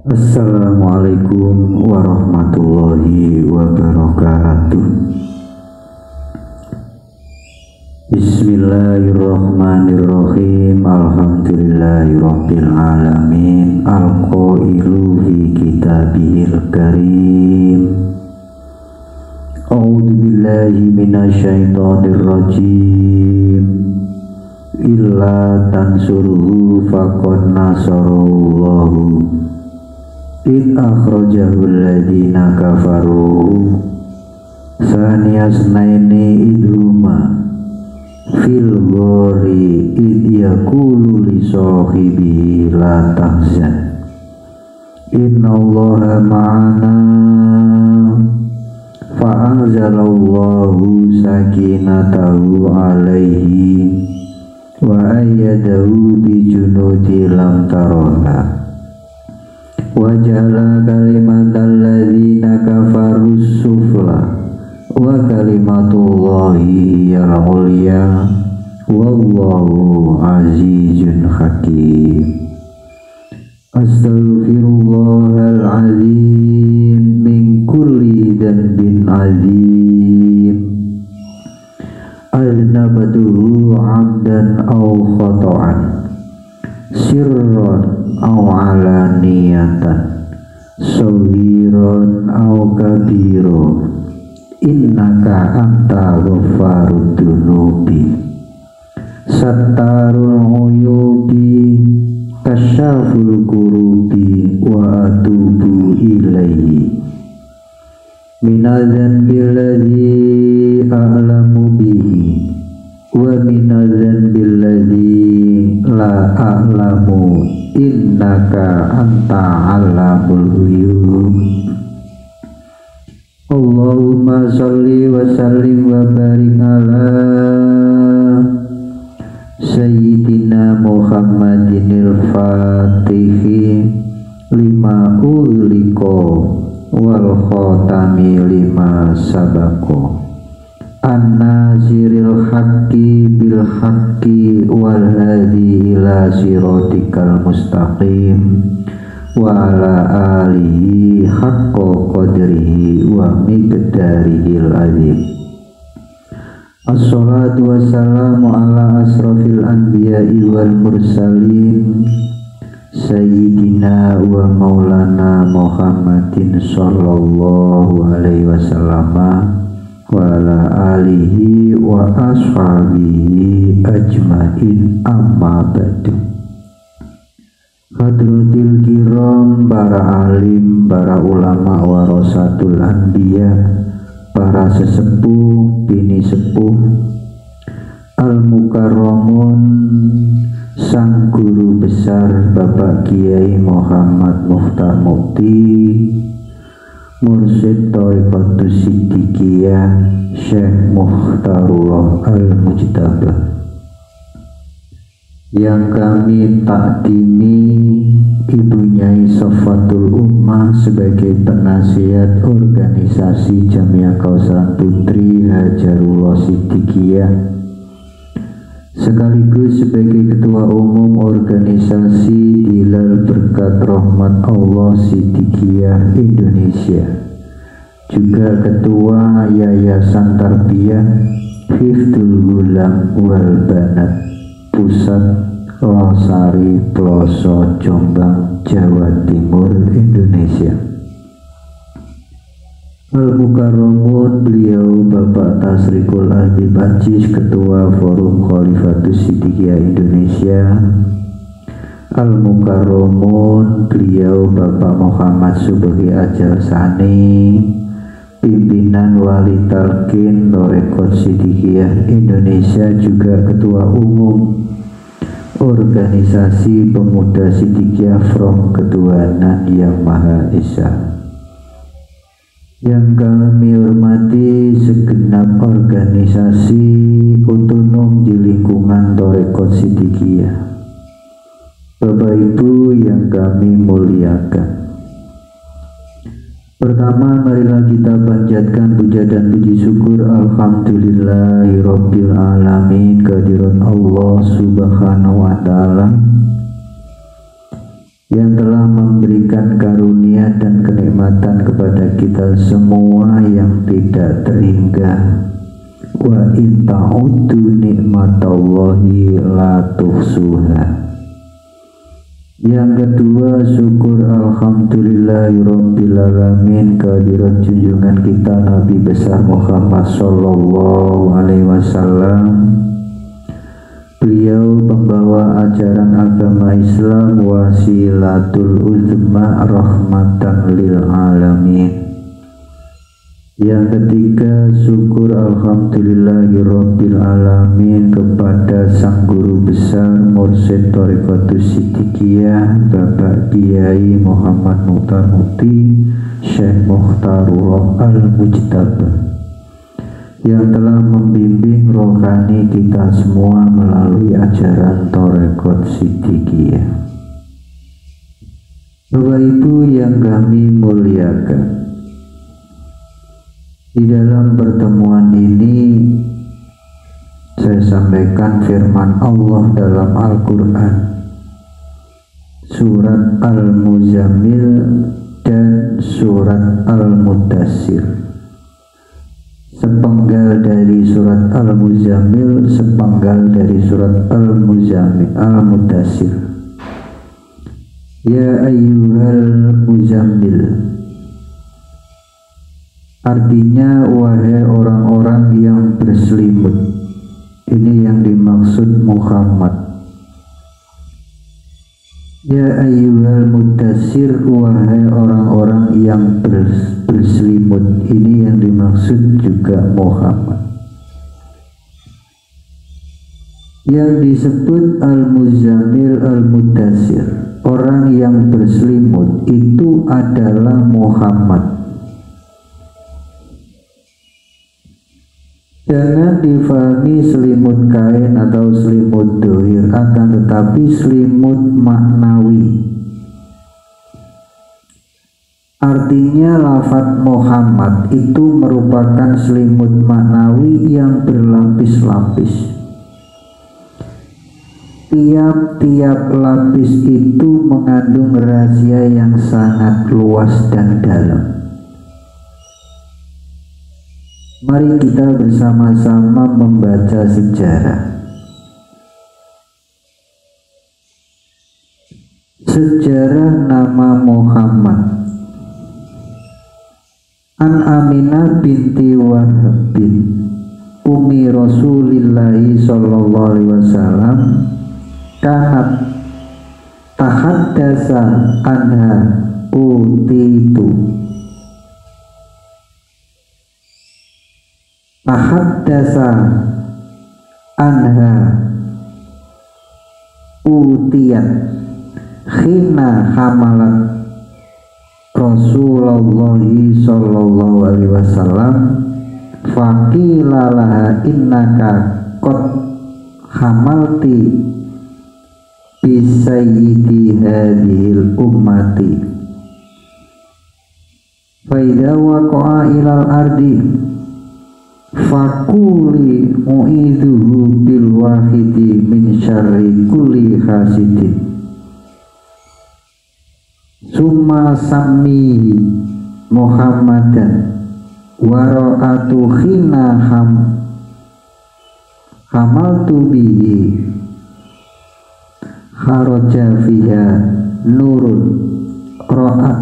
Assalamualaikum warahmatullahi wabarakatuh. Bismillahirrahmanirrahim. Alhamdulillahirabbil alamin. Al-qailu fi kitabihil karim. A'udzu billahi minasyaitonir rajim. Illa tansuruhu faqad nasarallahu id akhrajahu alladhina kafaru saniyasnaini idhuma fil ghori id yaqulu li sahibihi la tahzan innallaha ma'ana fa anzalallahu sakinatahu alaihi wa ayyadahu bi junudi lam tarawha wa ja'ala kalimatal ladzina kafaru sufla wa kalimatullahi hiyal ulya wallahu azizun hakim. Astaghfirullahal azim min kulli dhanbin azim aznabtuhu 'amdan aw khata'an sirran aw alaniyatan saghiran aw kabira innaka anta ghaffarud dzunubi sattarul uyubi kasyaful kurubi wa atubu ilaihi minadzanbil ladzi a'lamu bihi wa minadzanbil ladzi la a'lamu innaka anta 'allamul ghuyub. Allahumma shalli wa sallim wa barik ala sayyidina Muhammadinil fatihi lima uliko wal khatami lima sabako an-naziril haqqi bil haqqi wal hadi ila siratikal mustaqim wa ala alihi haqqa qadrihi wa miqdarihil azim. Assalatu wassalamu ala asrafil anbiya'i wal mursalin sayyidina wa maulana Muhammadin sallallahu alaihi wasallam wa ala alihi wa ashabihi ajmain amma ba'du. Hadratil kiram, para alim, para ulama warasatul anbiya, para sesepuh, bini sepuh, al-mukarramun, sang guru besar Bapak Kiai Muhammad Mukhtar Mukti, Mursyid Thariqatus Siddiqiyah Syekh Mukhtarullah Al-Mujtabah, yang kami takdimi Ibu Nyai Safatul Ummah sebagai penasihat organisasi Jamiah Kausaran Putri Hajarullah Siddiqiyah, sekaligus sebagai ketua umum organisasi Dilal Berkat Rahmat Allah Siddiqiyah Indonesia, juga ketua Yayasan Tarbiyah Hifdzul Ghulam wal Banat Pusat Losari Ploso Jombang Jawa Timur Indonesia. Al-Mukarramun, beliau Bapak Tasrikul Adib Ajis, ketua Forum Khalifatus Siddiqiyah Indonesia. Al-Mukarramun, beliau Bapak Muhammad Subhi Ajar Sani, pimpinan Wali Talqin Thariqat Siddiqiyah Indonesia, juga ketua umum organisasi pemuda Siddiqiyah From Ketuhanan Yang Maha Esa. Yang kami hormati segenap organisasi otonom di lingkungan Thariqat Siddiqiyah, Bapak Ibu yang kami muliakan. Pertama, marilah kita panjatkan puja dan puji syukur alhamdulillahirabbil alamin kehadirat Allah Subhanahu wa taala yang telah memberikan karunia dan kenikmatan kepada kita semua yang tidak terhingga. Wa in ta'uddu nikmatallahi la tuhsuha. Yang kedua, syukur alhamdulillahirabbil alamin kehadirat junjungan kita Nabi besar Muhammad sallallahu alaihi wasallam. Beliau pembawa ajaran agama Islam, wasilatul uzma, rahmatan lil alamin. Yang ketiga, syukur alhamdulillahirabbil alamin kepada sang guru besar Mursyid Thariqatus Siddiqiyah Bapak Kiai Muhammad Mukhtar Mufti Syekh Mukhtarullah Al-Mujtaba, yang telah membimbing rohani kita semua melalui ajaran Thariqat Siddiqiyah. Bapak Ibu yang kami muliakan, di dalam pertemuan ini saya sampaikan firman Allah dalam Al-Quran, surat Al-Muzammil dan surat Al-Mudassir. Sepenggal dari surat Al-Muzammil, sepenggal dari surat Al-Mudassir. Ya ayyuhal muzammil, artinya wahai orang-orang yang berselimut. Ini yang dimaksud Muhammad. Ya ayyuhal mudassir, wahai orang-orang yang berselimut. Ini yang dimaksud juga Muhammad. Yang disebut al-muzammil, al-mudassir, orang yang berselimut, itu adalah Muhammad. Jangan difahami selimut kain atau selimut dohir, akan tetapi selimut maknawi. Artinya lafaz Muhammad itu merupakan selimut maknawi yang berlapis-lapis. Tiap-tiap lapis itu mengandung rahasia yang sangat luas dan dalam. Mari kita bersama-sama membaca sejarah. Sejarah nama Muhammad. An Aminah binti Wahab bin Umi Rasulillahi sallallahu alaihi wasallam kanat tahaddasa anha utitu. Tahaddasa anha utiyat khina hamalat Rasulullah sallallahu alaihi wasallam faqila laha innaka qad hamalti bi sayyidi hadhil ummati fa idza waqa'a ilal ardi fakuli mu'idhuhu bil wahidi min syarri kulli hasidin summa sammihi Muhammadan wara'atu khina hamaltu bihi kharaja fiha nurun ra'at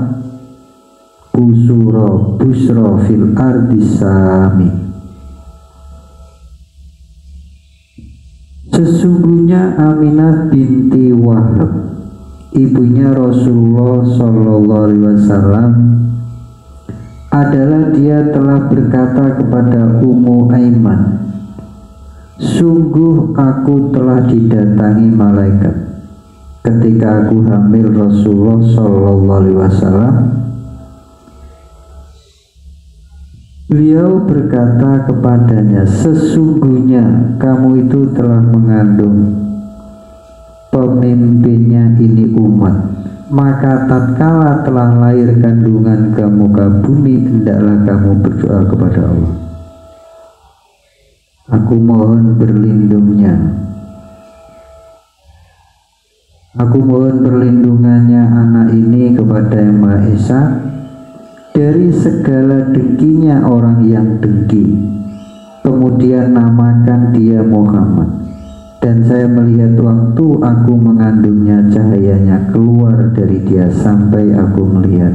busra fil ardi sami. Sesungguhnya Aminah binti Wahab, ibunya Rasulullah sallallahu alaihi wasallam, adalah dia telah berkata kepada Ummu Aiman, sungguh aku telah didatangi malaikat ketika aku hamil Rasulullah sallallahu alaihi wasallam. Beliau berkata kepadanya, sesungguhnya kamu itu telah mengandung pemimpinnya ini umat, maka tatkala telah lahir kandungan ke muka bumi, hendaklah kamu berdoa kepada Allah. Aku mohon berlindungnya Aku mohon perlindungannya anak ini kepada Yang Maha Esa dari segala dengkinya orang yang dengki. Kemudian namakan dia Muhammad. Dan saya melihat waktu aku mengandungnya, cahayanya keluar dari dia sampai aku melihat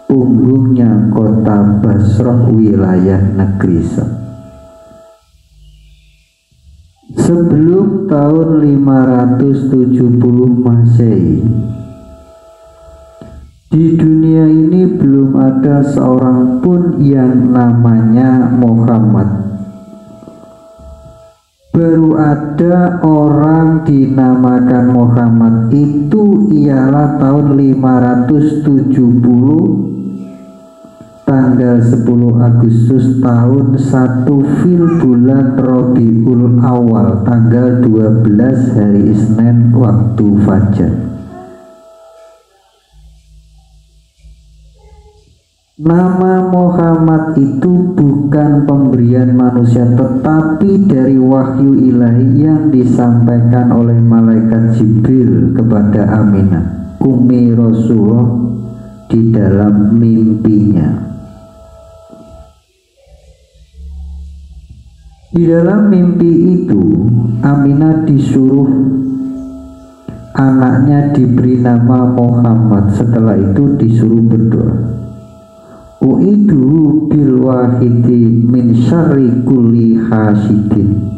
punggungnya kota Basrah wilayah negeri Syam. Sebelum tahun 570 Masehi, di dunia ini belum ada seorang pun yang namanya Muhammad. Baru ada orang dinamakan Muhammad itu ialah tahun 570 tanggal 10 Agustus tahun 1 Fil bulan Rabiul Awal tanggal 12 hari Isnin waktu fajar. Nama Muhammad itu bukan pemberian manusia, tetapi dari wahyu ilahi yang disampaikan oleh malaikat Jibril kepada Aminah, Ummi Rasulullah, di dalam mimpinya. Di dalam mimpi itu, Aminah disuruh anaknya diberi nama Muhammad. Setelah itu disuruh berdoa, uidu bil wahidi min syarri kulli hasidin.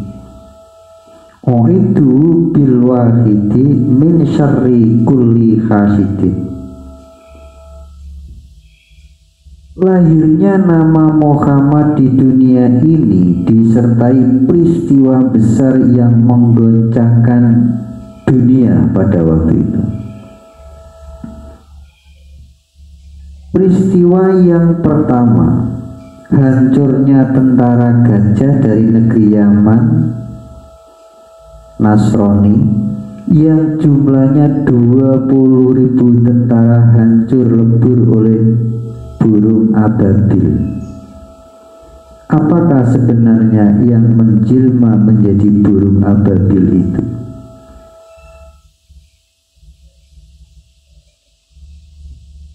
Uidu bil wahidi min syarri kulli hasidin. Lahirnya nama Muhammad di dunia ini disertai peristiwa besar yang menggoncangkan dunia pada waktu itu. Peristiwa yang pertama, hancurnya tentara gajah dari negeri Yaman Nasrani yang jumlahnya 20.000 tentara hancur lebur oleh burung ababil. Apakah sebenarnya yang menjelma menjadi burung ababil itu?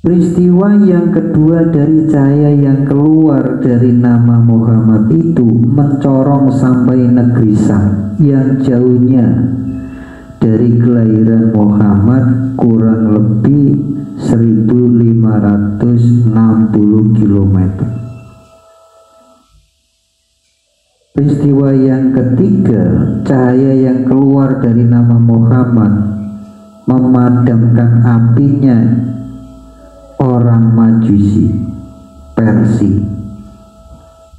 Peristiwa yang kedua dari cahaya yang keluar dari nama Muhammad itu mencorong sampai negeri Syam yang jauhnya dari kelahiran Muhammad kurang lebih 1560 km. Peristiwa yang ketiga, cahaya yang keluar dari nama Muhammad memadamkan apinya orang Majusi Persia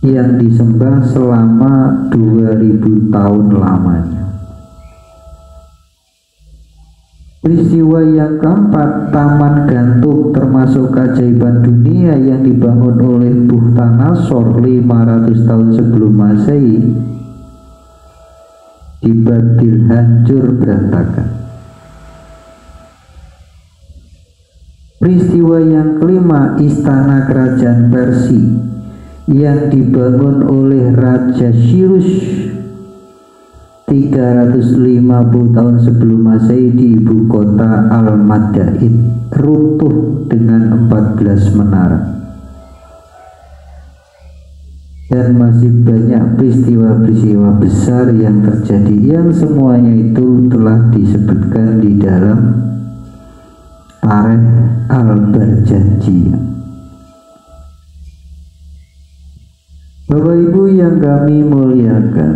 yang disembah selama 2000 tahun lamanya. Peristiwa yang keempat, taman gantung termasuk keajaiban dunia yang dibangun oleh Bukhtanasor 500 tahun sebelum Masehi di Babil hancur berantakan. Peristiwa yang kelima, istana kerajaan Persia yang dibangun oleh Raja Cyrus 350 tahun sebelum Masehi di ibu kota Al-Madain runtuh dengan 14 menara. Dan masih banyak peristiwa-peristiwa besar yang terjadi yang semuanya itu telah disebutkan di dalam Tarikh Al-Barjanjiyah. Bapak Ibu yang kami muliakan,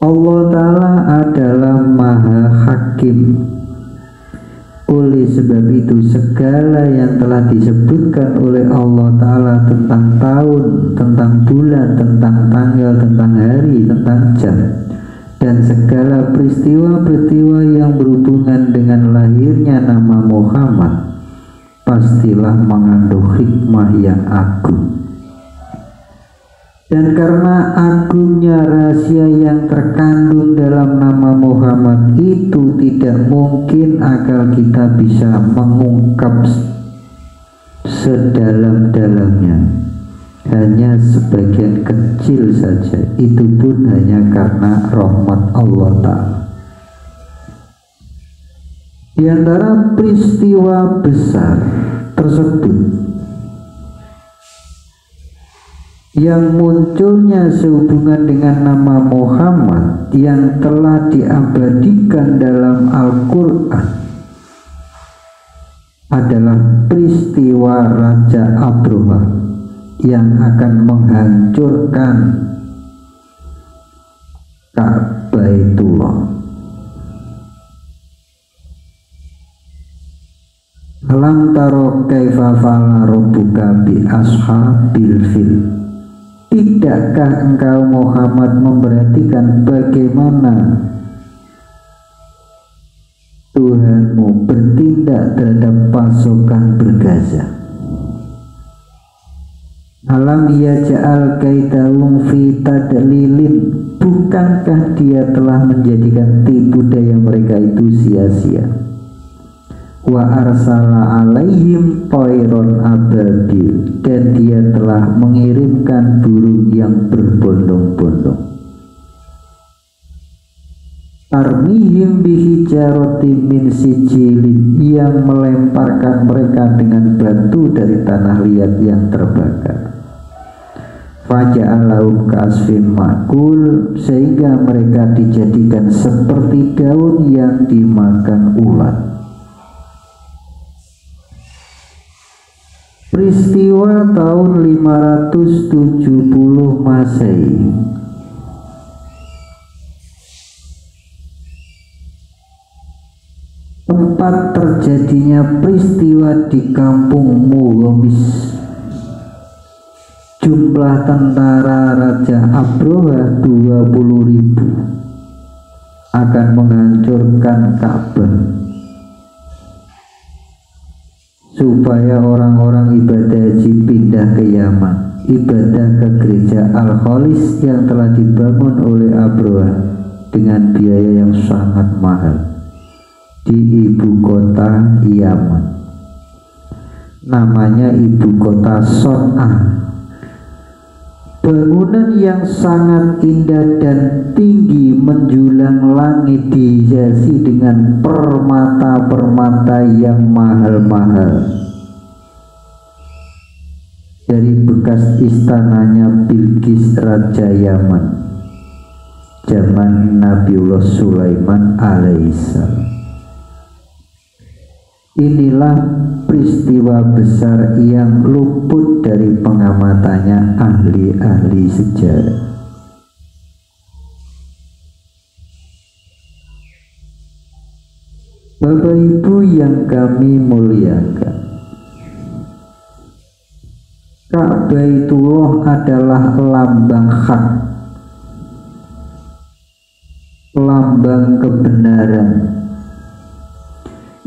Allah Ta'ala adalah Maha Hakim. Oleh sebab itu segala yang telah disebutkan oleh Allah Ta'ala tentang tahun, tentang bulan, tentang tanggal, tentang hari, tentang jam, dan segala peristiwa-peristiwa yang berhubungan dengan lahirnya nama Muhammad pastilah mengandung hikmah yang agung. Dan karena agungnya rahasia yang terkandung dalam nama Muhammad itu, tidak mungkin akal kita bisa mengungkap sedalam-dalamnya. Hanya sebagian kecil saja, itu pun hanya karena rahmat Allah Ta'ala. Di antara peristiwa besar tersebut yang munculnya sehubungan dengan nama Muhammad yang telah diabadikan dalam Al-Quran adalah peristiwa Raja Abraha yang akan menghancurkan Ka'baitullah. Alam taro kaifa fa'ala rabbuka bi ashabil fil. Tidakkah engkau Muhammad memperhatikan bagaimana Tuhanmu bertindak terhadap pasukan bergaza? Alam yaj'al kaidahum fi tadlilin. Bukankah dia telah menjadikan tipu daya mereka itu sia-sia? Wa arsala alaihim tayron ababil, dan dia telah mengirimkan burung yang berbondong-bondong. Tarmihim bihijarati min sijilin, yang melemparkan mereka dengan batu dari tanah liat yang terbakar. Faja'alahum ka'asfin ma'kul, sehingga mereka dijadikan seperti daun yang dimakan ulat. Peristiwa tahun 570 Masehi. Tempat terjadinya peristiwa di kampung Mughamis. Jumlah tentara Raja Abraha 20.000 akan menghancurkan Ka'bah supaya orang-orang ibadah haji pindah ke Yaman, ibadah ke gereja Al-Khalis yang telah dibangun oleh Abraha dengan biaya yang sangat mahal di ibu kota Yaman, namanya ibu kota Son'a. Bangunan yang sangat indah dan tinggi menjulang langit dihiasi dengan permata-permata yang mahal-mahal dari bekas istananya Bilqis Raja Yaman zaman Nabiullah Sulaiman alaihissalam. Inilah peristiwa besar yang luput dari pengamatannya ahli-ahli sejarah. Bapak Ibu yang kami muliakan, Ka'baitullah adalah lambang hak, lambang kebenaran,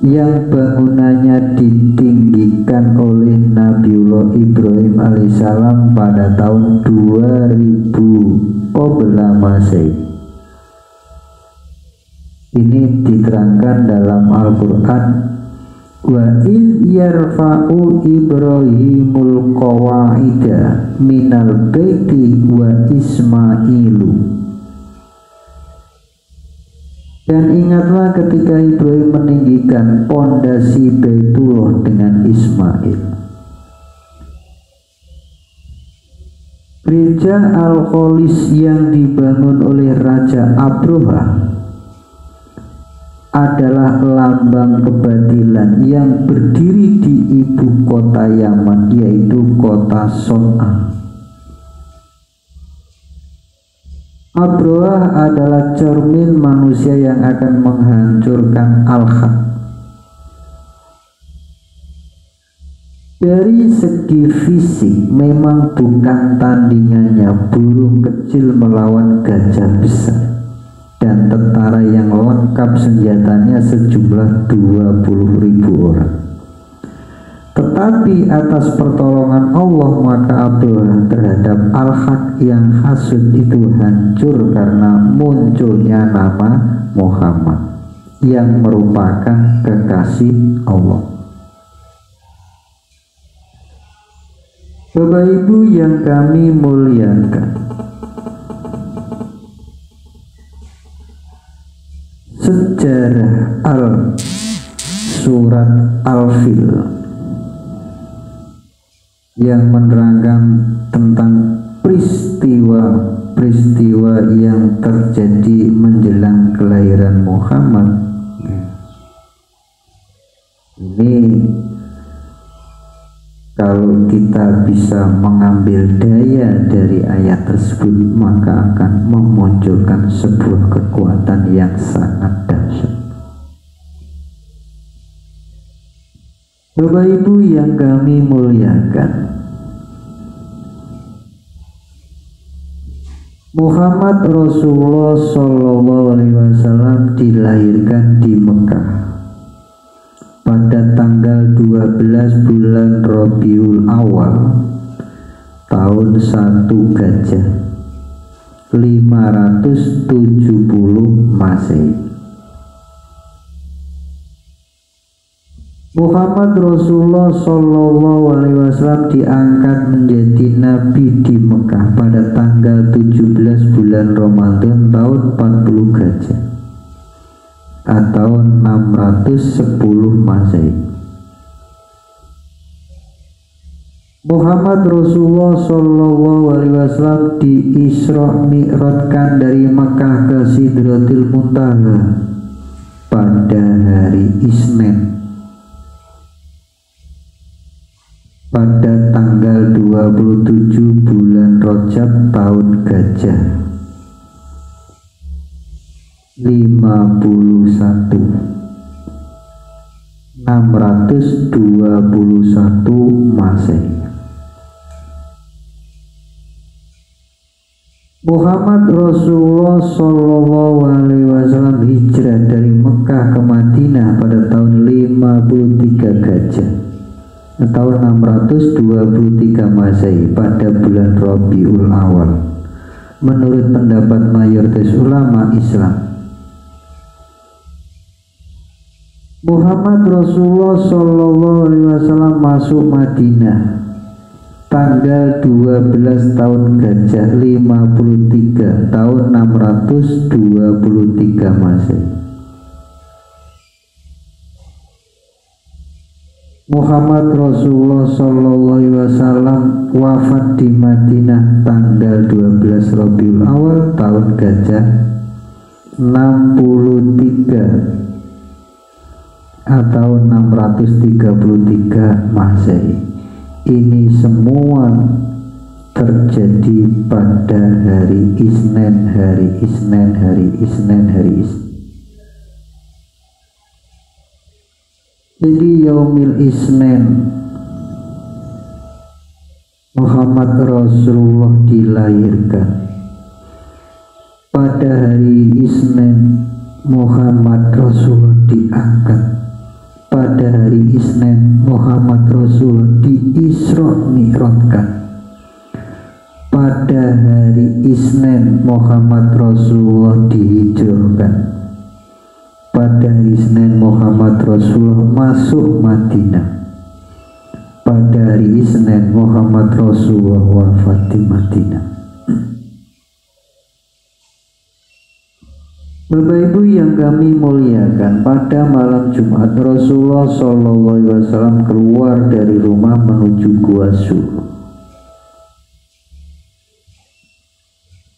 yang bangunannya ditinggikan oleh Nabiullah Ibrahim alaihissalam pada tahun 2000 Qabla Masehi. Ini diterangkan dalam Al-Quran, wa idh yarfa'u Ibrahimul qawa'ida minal baiti wa Ismailu. Dan ingatlah ketika Ibrahim meninggikan pondasi Baitullah dengan Ismail. Gereja Al-Khalis yang dibangun oleh Raja Abraha adalah lambang kebatilan yang berdiri di ibu kota Yaman, yaitu kota Son'a. Abraha adalah cermin manusia yang akan menghancurkan Al-Haq. Dari segi fisik memang bukan tandingannya burung kecil melawan gajah besar dan tentara yang lengkap senjatanya sejumlah 20.000 orang. Tetapi atas pertolongan Allah maka Abraha terhadap Al-Haq yang hasud itu hancur karena munculnya nama Muhammad yang merupakan kekasih Allah. Bapak Ibu yang kami muliakan, sejarah surat Al-Fil yang menerangkan tentang peristiwa yang terjadi menjelang kelahiran Muhammad. Ini kalau kita bisa mengambil daya dari ayat tersebut, maka akan memunculkan sebuah kekuatan yang sangat dahsyat. Bapak Ibu yang kami muliakan, Muhammad Rasulullah SAW dilahirkan di Mekah pada tanggal 12 bulan Rabiul Awal tahun 1 Gajah 570 Masehi. Muhammad Rasulullah SAW diangkat menjadi nabi di Mekah pada tanggal 17 bulan Ramadan tahun 40 Gajah atau 610 Masehi. Muhammad Rasulullah SAW diisra mi'rajkan dari Mekah ke Sidratil Muntaha pada hari Isnin pada tanggal 27 bulan Rajab tahun Gajah 621 Masehi. Muhammad Rasulullah SAW hijrah dari Mekah ke Madinah pada tahun 53 Gajah atau 623 Masehi pada bulan Rabiul Awal menurut pendapat mayoritas ulama Islam. Muhammad Rasulullah SAW masuk Madinah tanggal 12 tahun Gajah 53 tahun 623 Masehi. Muhammad Rasulullah SAW wafat di Madinah tanggal 12 Rabiul Awal tahun Gajah 63 atau 633 Masehi. Ini semua terjadi pada hari Isnin. Jadi yaumil Isnin Muhammad Rasulullah dilahirkan. Pada hari Isnin Muhammad Rasulullah diangkat. Pada hari Isnin Muhammad Rasulullah diisra mi'rajkan. Pada hari Isnin Muhammad Rasulullah dihijrahkan. Pada hari Senin Muhammad Rasulullah masuk Madinah. Pada hari Senin Muhammad Rasulullah wafat di Madinah. Bapak Ibu yang kami muliakan, pada malam Jumat Rasulullah SAW keluar dari rumah menuju Gua Sur.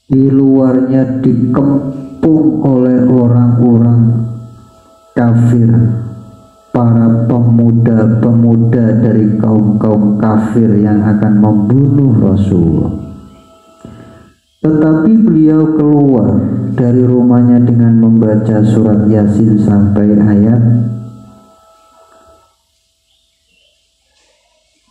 Di luarnya dikepung oleh orang-orang kafir, para pemuda-pemuda dari kaum-kaum kafir yang akan membunuh Rasulullah. Tetapi beliau keluar dari rumahnya dengan membaca surat Yasin sampai ayat.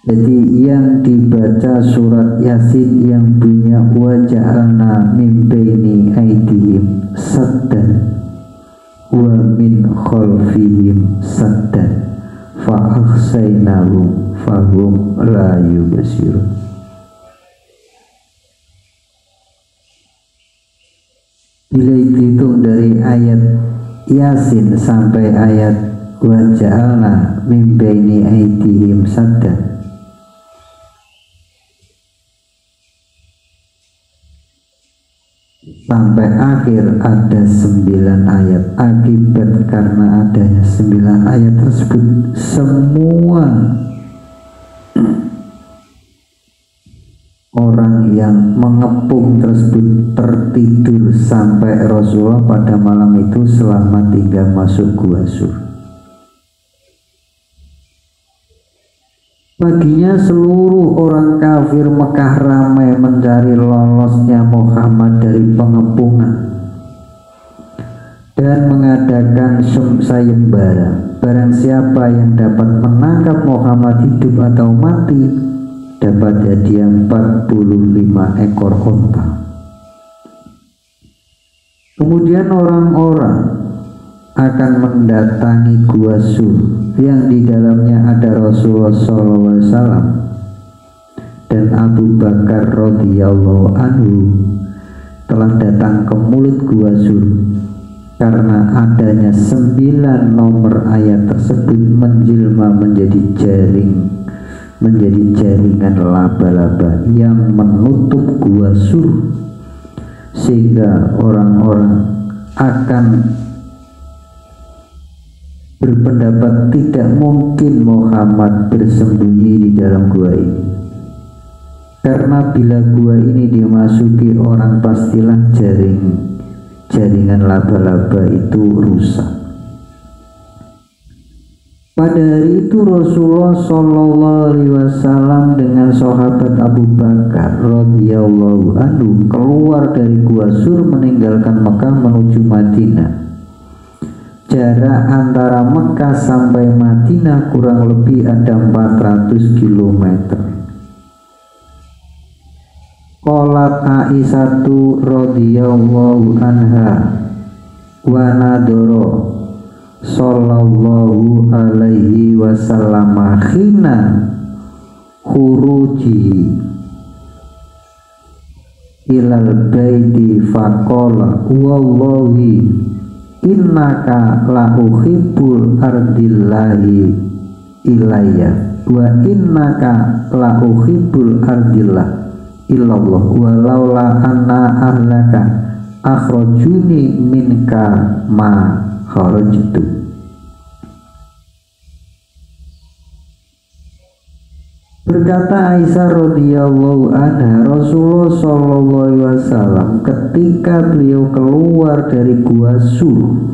Jadi yang dibaca surat Yasin yang bunyinya wa ja'alna min baini aydihim saddan wa min khalfihim saddan fa aghsaynahum fahum la yubsirun. Bila dihitung dari ayat Yasin sampai ayat wa ja'alna min baini aydihim saddan, sampai akhir ada 9 ayat. Akibat karena adanya 9 ayat tersebut, semua orang yang mengepung tersebut tertidur sampai Rasulullah pada malam itu selamat hingga masuk gua Sur. Paginya seluruh orang kafir Mekah ramai mencari lolosnya Muhammad dari pengepungan dan mengadakan sayembara. Barang siapa yang dapat menangkap Muhammad hidup atau mati dapat hadiah 45 ekor unta. Kemudian orang-orang akan mendatangi gua Sur yang di dalamnya ada Rasulullah SAW dan Abu Bakar radhiyallahu anhu telah datang ke mulut gua Sur karena adanya 9 nomor ayat tersebut menjelma menjadi jaringan laba-laba yang menutup gua Sur, sehingga orang-orang akan berpendapat tidak mungkin Muhammad bersembunyi di dalam gua ini, karena bila gua ini dimasuki orang pastilah jaringan laba-laba itu rusak. Pada hari itu Rasulullah SAW dengan sahabat Abu Bakar radhiyallahu anhu keluar dari gua Sur meninggalkan Mekah menuju Madinah. Jarak antara Mekah sampai Madinah kurang lebih ada 400 km. Qalat Aisyatu radhiyallahu anha wa nadoro sallallahu alaihi wasallam khina khuruji ilal baiti faqala wallahi innaka la uhibbul ardillahi ilayya wa innaka la uhibbul ardillah illallah walaula anna ahlaka akhrajuni minka ma kharajtu. Berkata Aisyah radhiyallahu anha, Rasulullah sallallahu alaihi wasallam ketika beliau keluar dari gua Sur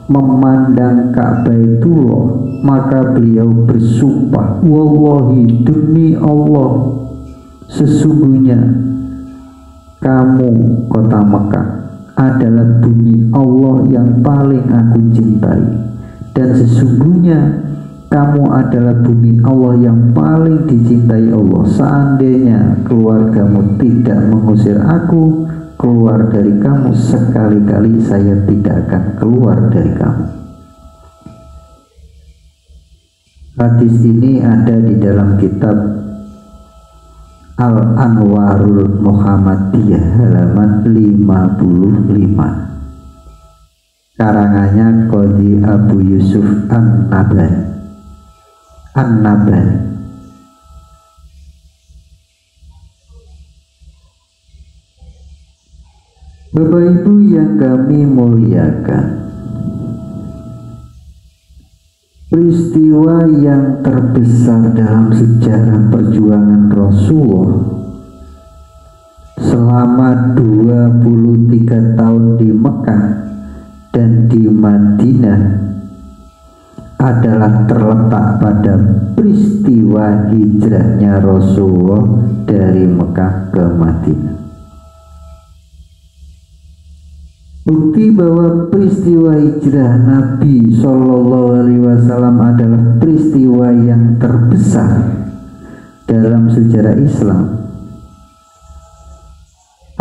memandang Ka'baitullah, maka beliau bersumpah, wallahi demi Allah, sesungguhnya kamu kota Mekah adalah bumi Allah yang paling aku cintai, dan sesungguhnya kamu adalah bumi Allah yang paling dicintai Allah. Seandainya keluargamu tidak mengusir aku keluar dari kamu, sekali-kali saya tidak akan keluar dari kamu. Hadis ini ada di dalam kitab Al-Anwarul Muhammadiyah halaman 55, karangannya Qadhi Abu Yusuf An-Nabhani. Bapak Ibu yang kami muliakan, peristiwa yang terbesar dalam sejarah perjuangan Rasulullah selama 23 tahun di Mekah dan di Madinah adalah terletak pada peristiwa hijrahnya Rasulullah dari Mekah ke Madinah. Bukti bahwa peristiwa hijrah Nabi Shallallahu Alaihi Wasallam adalah peristiwa yang terbesar dalam sejarah Islam.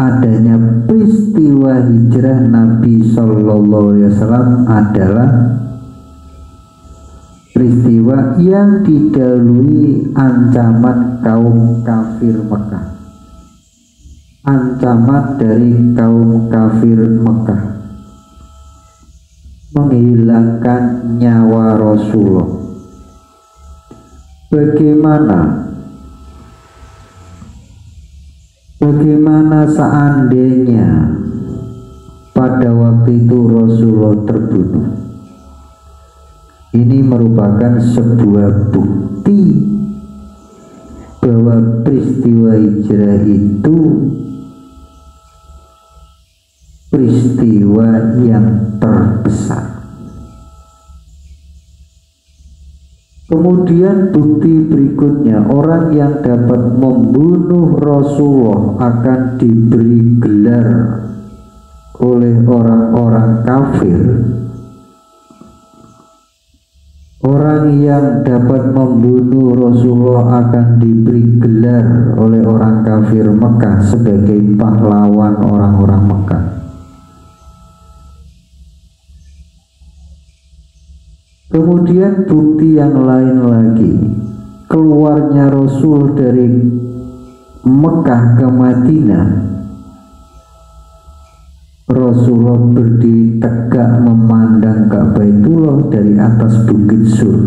Adanya peristiwa hijrah Nabi Shallallahu Alaihi Wasallam adalah peristiwa yang didahului ancaman kaum kafir Mekah, ancaman dari kaum kafir Mekah menghilangkan nyawa Rasulullah. Bagaimana Bagaimana seandainya pada waktu itu Rasulullah terbunuh? Ini merupakan sebuah bukti bahwa peristiwa hijrah itu peristiwa yang terbesar. Kemudian bukti berikutnya, orang yang dapat membunuh Rasulullah akan diberi gelar oleh orang-orang kafir. Orang yang dapat membunuh Rasulullah akan diberi gelar oleh orang kafir Mekah sebagai pahlawan orang-orang Mekah. Kemudian bukti yang lain lagi, keluarnya Rasul dari Mekah ke Madinah. Rasulullah berdiri tegak memandang Ka'baitullah dari atas bukit Sur.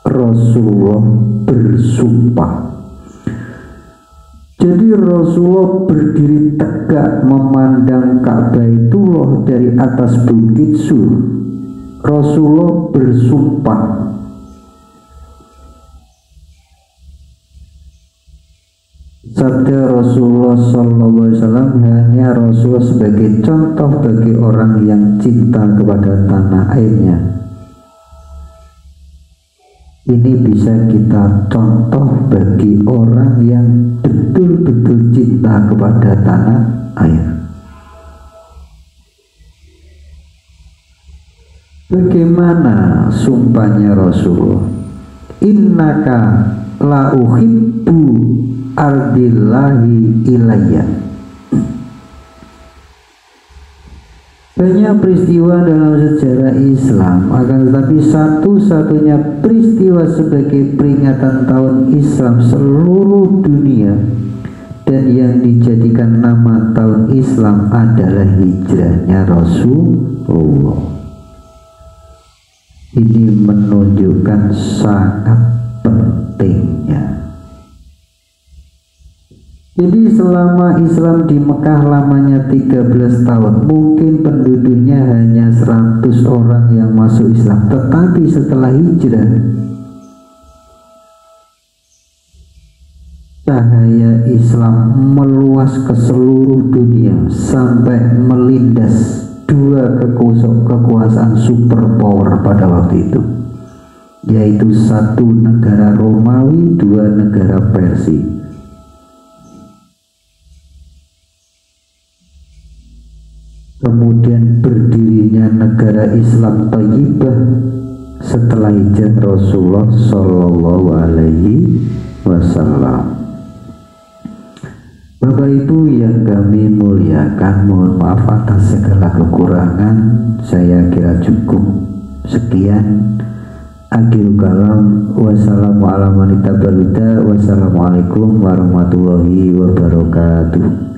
Rasulullah bersumpah. Jadi Rasulullah berdiri tegak memandang Ka'baitullah dari atas bukit Sur. Rasulullah bersumpah. Sabda Rasulullah SAW hanya Rasulullah sebagai contoh bagi orang yang cinta kepada tanah airnya. Ini bisa kita contoh bagi orang yang betul-betul cinta kepada tanah air. Bagaimana sumpahnya Rasulullah? Innaka la uhibbu ardillahi ilayya. Banyak peristiwa dalam sejarah Islam, akan tetapi satu-satunya peristiwa sebagai peringatan tahun Islam seluruh dunia dan yang dijadikan nama tahun Islam adalah hijrahnya Rasulullah. Ini menunjukkan sangat pentingnya. Jadi selama Islam di Mekah lamanya 13 tahun, mungkin penduduknya hanya 100 orang yang masuk Islam. Tetapi setelah hijrah, cahaya Islam meluas ke seluruh dunia sampai melindas dua kekuasaan superpower pada waktu itu, yaitu satu negara Romawi, dua negara Persia. Kemudian berdirinya negara Islam Thayyibah setelah hijrah Rasulullah Shallallahu Alaihi Wasallam. Bapak Ibu yang kami muliakan, mohon maaf atas segala kekurangan. Saya kira cukup sekian. Akhirul kalam, wassalamualaikum warahmatullahi wabarakatuh.